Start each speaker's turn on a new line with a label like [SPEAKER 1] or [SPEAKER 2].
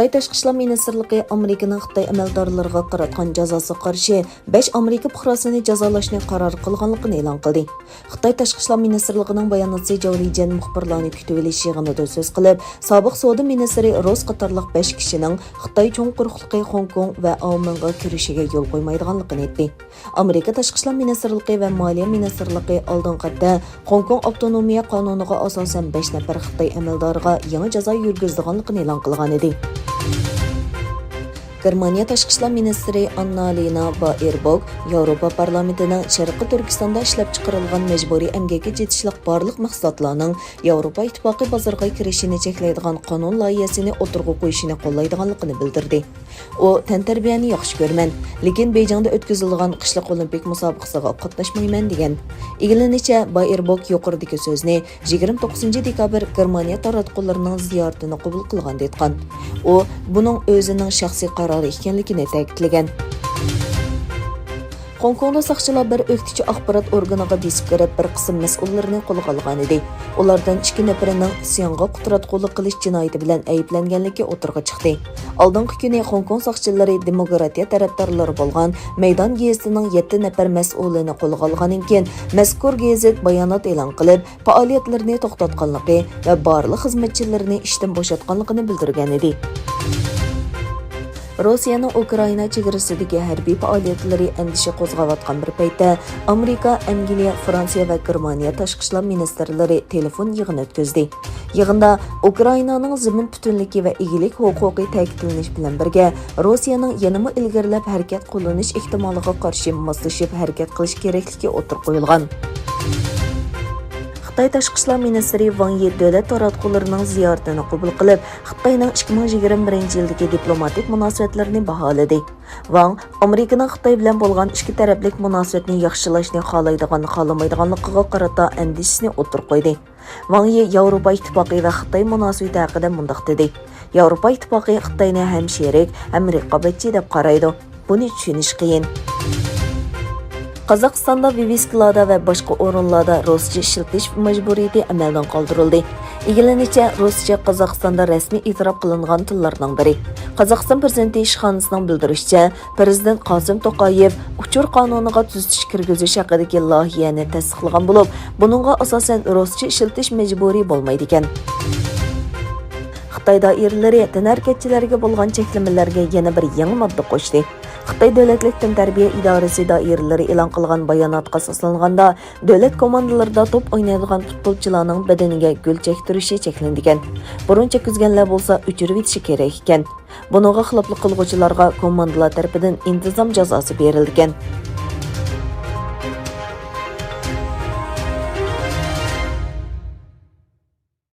[SPEAKER 1] Xitoy Tashqi ishlar ministrligi Amerikaning Xitoy amaldorlariga qaratgan jazosi qarshi 5 Amerika fuqarosini jazolashni qaror qilganligini e'lon qildi. Xitoy Tashqi ishlar ministrligining bayonotchisi Zhao Lijian muxbirlarni kutib olish yig'inida so'z qilib, sobiq savdo ministri Ross qatorliq 5 kishining Xitoy cho'ng quruqligi Hong Kong va Omonga kirishiga yo'l qo'ymaydiganligini aytdi. Amerika Tashqi ishlar ministrligi va Moliya ministrligi oldinqada Hong Kong avtonomiya qonuniga asosan 5 nafar Xitoy amaldoriga yangi jazo yurgizganligini e'lon qilgan edi. Germaniya Tashqi ishlar ministri Annalena Baerbock Yevropa parlamentining Sharqi Turkistonda ishlab chiqarilgan majburiy emgakka jetishliq barliq mahsulotlarning Yevropa ittifoqi bozoriga kirishini cheklaydigan qonun loyihasini o'tirg'i qo'yishini qo'llaydiganligini bildirdi. U tantarbiyani yaxshi ko'raman, lekin Beyjingda o'tkazilgan qishliq olimpik musobaqasiga qatnashmayman degan. Igilanicha Baerbock yuqoridagi so'zni 29 dekabr Germaniya taratqullarining ziyoratini qabul qilganda aytgan. U buning o'zining shaxsiy qarori ekanligini ta'kidlagan. Hong Kongda saqchilar bir o'qituvchi axborot organiga besib kirib bir qism mas'ullarni qo'lga olgan edi. Ulardan 2 nafarining isyonga qutratqulik qilish jinoyati bilan ayblanganligi o'tirg'a chiqdi. Oldingi kuni Hong Kong saqchilari demokratiya tarafdorlari bo'lgan Maydon gazetining 7 nafar mas'ulini qo'lga olgandan keyin mazkur gazet bayonot e'lon qilib, faoliyatlarini to'xtatganligi va barliq xizmatchilarini ishdan bo'shatganligini bildirgan edi. Rossiyaning Ukraina chegarasidagi harbiy faoliyatlari andisha qo'zg'ayotgan bir paytda Amerika, Angliya, Fransiya va Germaniya tashqi ishlar ministrlari telefon yig'ini o'tkazdi. Yig'inda Ukrainaning zamin butunligi va egilik huquqi ta'kidlanish bilan birga Rossiyaning yanama ilgarilab harakat qo'llanish ehtimoliga qarshi moslashib harakat qilish kerakligi o'tirib qo'yilgan. Xitoy Tashqi ishlar ministri Wang Yi davlat taratqullarining ziyoratini qabul qilib, Xitoyning 2021 yildagi diplomatik munosabatlarini baholadi. Wang Amerikaning Xitoy bilan bo'lgan ikki taraflik munosabatni yaxshilashni xohlamaydiganligiga qarata andishini o'tirib qo'ydi. Wang Yi Yevropa ittifoqi va Xitoy munosabati haqida mundaq dedi. Yevropa ittifoqi Xitoyni ham sherik, ham raqobatchi deb qaraydi. Buni tushunish qiyin. Qozog'istonda Vivisklarda va boshqa o'rinlarda ruscha ishlatish majburiyati amaldan qoldirildi. Igilanicha ruscha Qozog'istonda rasmiy e'tirof qilingan tillarning biri. Qozog'iston prezidenti ishxonasining bildirishicha, prezident Qosim To'qayev uchur qonuniga tuzatish kirgizish haqidagi loyihani tasdiqlagan bo'lib, buningga asosan ruscha ishlatish majburiy bo'lmaydi ekan. Xitoy doiralari tanarkatchilarga bo'lgan cheklamalarga yana bir yangi modda qo'shdi. Xitoy davlatlik tantarbiya idorasi doiralari e'lon qilgan bayonotga asoslanganda, davlat komandalarida top o'ynaydigan futbolchilarning badaniga gul chektirishi cheklangan. Burun chekkizganlar bo'lsa o'chirib etishi kerak ekan. Buningga xiloflik qilguvchilarga komandalar tomonidan intizom jazosi berilgan.